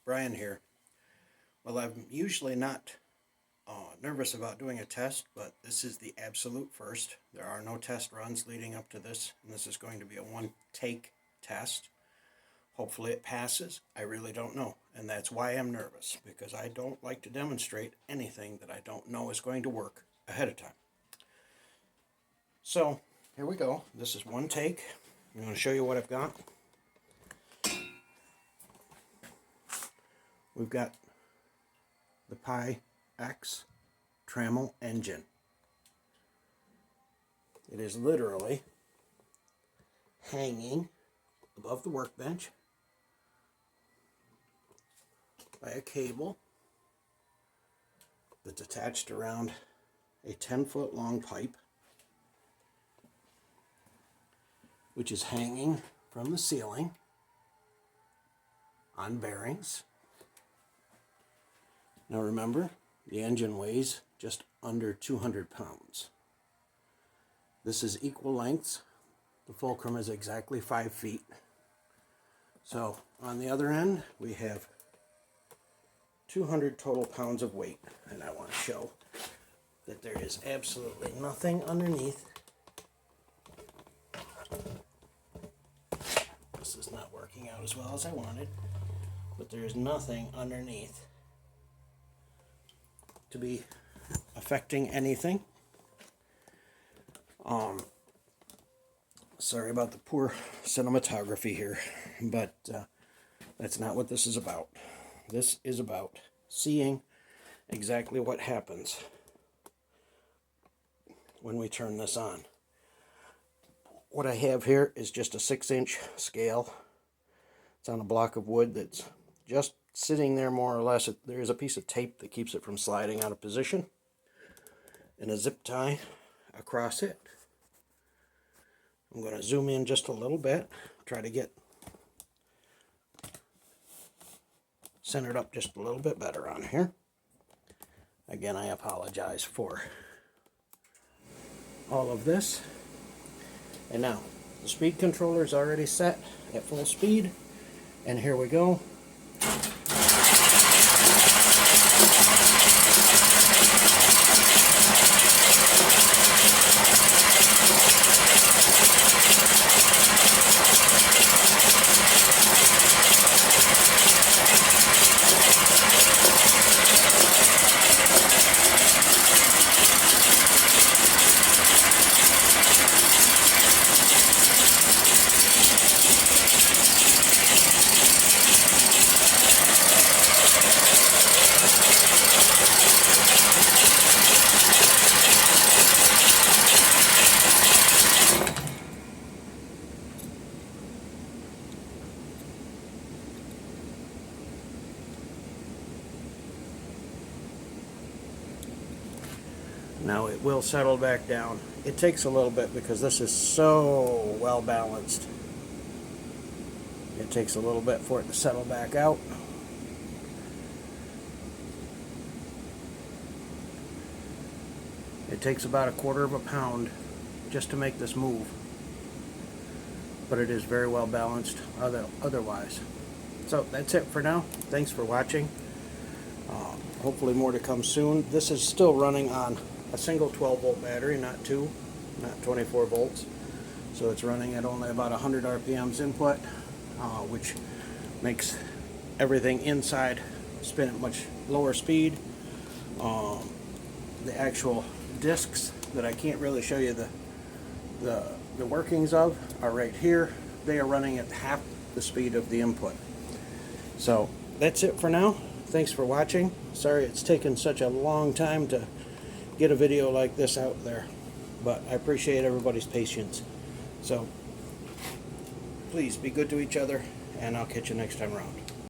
Brian here. Well, I'm usually not nervous about doing a test, but this is the absolute first. There are no test runs leading up to this, and this is going to be a one-take test. Hopefully it passes. I really don't know, and that's why I'm nervous, because I don't like to demonstrate anything that I don't know is going to work ahead of time. So, here we go. This is one take. I'm going to show you what I've got. We've got the Pi X Trammel Engine. It is literally hanging above the workbench by a cable that's attached around a 10-foot long pipe, which is hanging from the ceiling on bearings. Now remember, the engine weighs just under 200 pounds. This is equal lengths. The fulcrum is exactly 5 feet. So on the other end, we have 200 total pounds of weight. And I want to show that there is absolutely nothing underneath. This is not working out as well as I wanted, but there is nothing underneath to be affecting anything. Sorry about the poor cinematography here, but that's not what this is about. This is about seeing exactly what happens when we turn this on. What I have here is just a 6-inch scale. It's on a block of wood that's just sitting there more or less. There is a piece of tape that keeps it from sliding out of position, and a zip tie across it. I'm going to zoom in just a little bit, try to get centered up just a little bit better on here. Again, I apologize for all of this. And now, the speed controller is already set at full speed, and here we go. Now it will settle back down. It takes a little bit because this is so well balanced. It takes a little bit for it to settle back out. It takes about 1/4 pound just to make this move. But it is very well balanced otherwise. So that's it for now. Thanks for watching. Hopefully more to come soon. This is still running on a single 12-volt battery, not 24 volts. So it's running at only about 100 RPMs input, which makes everything inside spin at much lower speed. The actual discs that I can't really show you the workings of are right here. They are running at half the speed of the input. So that's it for now. Thanks for watching. Sorry it's taken such a long time to get a video like this out there, but I appreciate everybody's patience. So please be good to each other, and I'll catch you next time around.